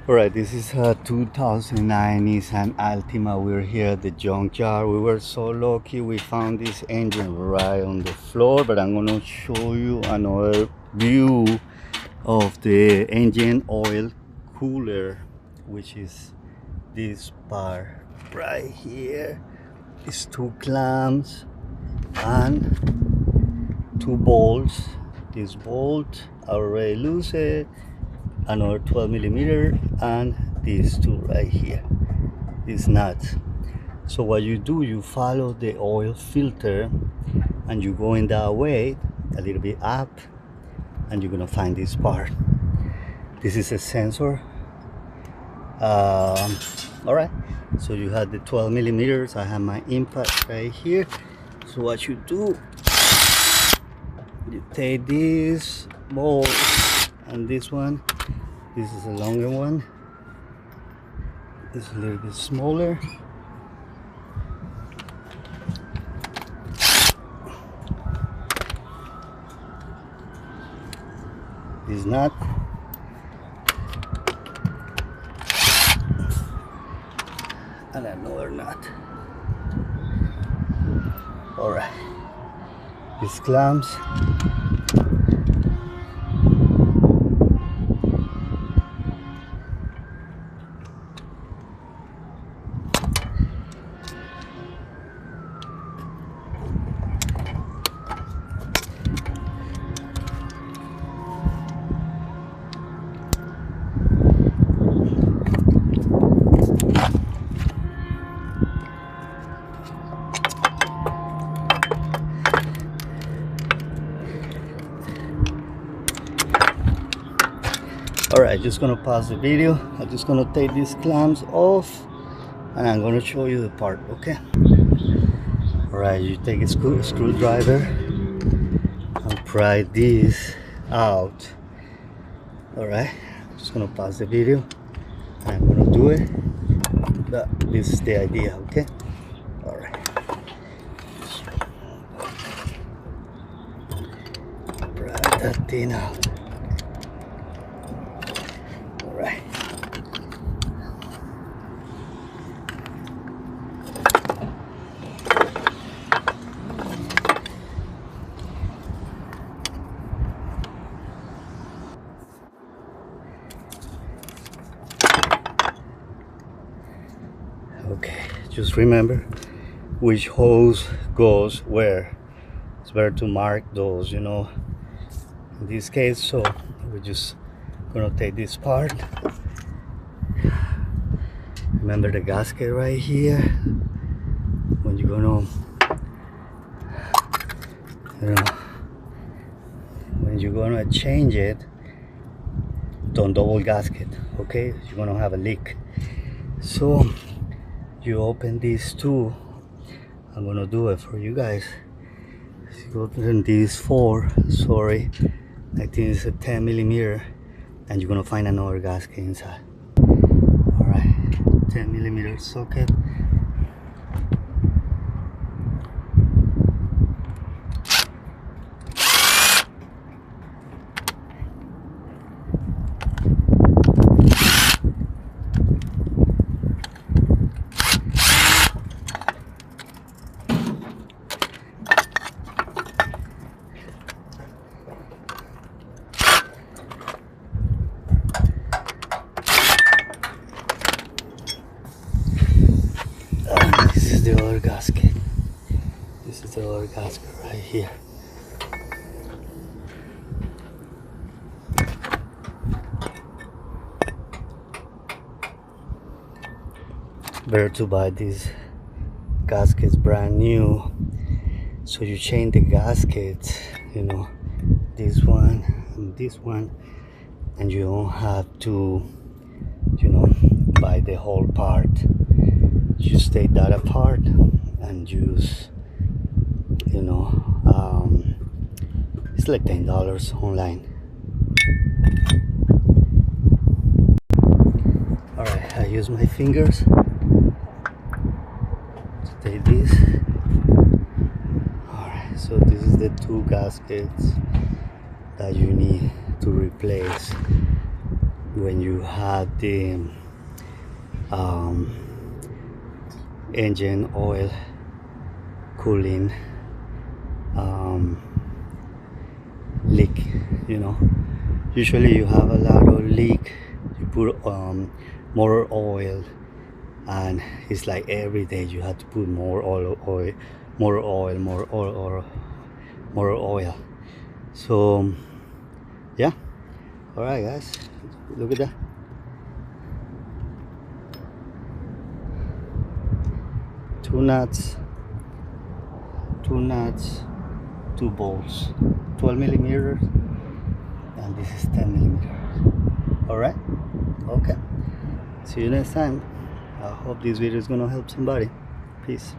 Alright, this is a 2009 Nissan Altima. We're here at the junkyard. We were so lucky we found this engine right on the floor, but I'm gonna show you another view of the engine oil cooler, which is this part right here. It's two clamps and two bolts. This bolt already loose, another 12 millimeter, and these two right here, these nuts. So what you do, you follow the oil filter and you go in that way a little bit up, and you're gonna find this part. This is a sensor. All right, so you have the 12 millimeters. I have my impact right here. So what you do, you take this bolt and this one. This is a longer one. This is a little bit smaller. This nut. And another nut. All right. These clamps. All right, just gonna pause the video. I'm just gonna take these clamps off and I'm gonna show you the part, okay? All right, you take a screwdriver and pry this out. All right, just gonna pause the video and I'm gonna do it. But this is the idea, okay? All right. Pry that thing out. Right. Okay, just remember which hose goes where. It's better to mark those, you know, in this case. So we're just gonna take this part. Remember the gasket right here. When you're gonna, you know, when you're gonna change it, don't double gasket, okay? You're gonna have a leak. So you open these two. I'm gonna do it for you guys. You open these four, sorry, I think it's a 10 millimeter, and you're gonna find another gasket inside. All right, 10 millimeter socket. This is the other gasket. This is the other gasket right here. Better to buy these gaskets brand new. So you change the gaskets, you know, this one and this one, and you don't have to, you know, buy the whole part. Just take that apart and use, you know, it's like $10 online. All right, I use my fingers to take this. All right, so this is the two gaskets that you need to replace. when you had the um, engine oil cooling leak, you know. Usually you have a lot of leak, you put motor oil, and it's like every day you have to put more oil, more oil, more oil, more oil. So yeah, all right guys, look at that. Two nuts, two bolts, 12 millimeters, and this is 10 millimeters. All right, okay, see you next time. I hope this video is gonna help somebody. Peace.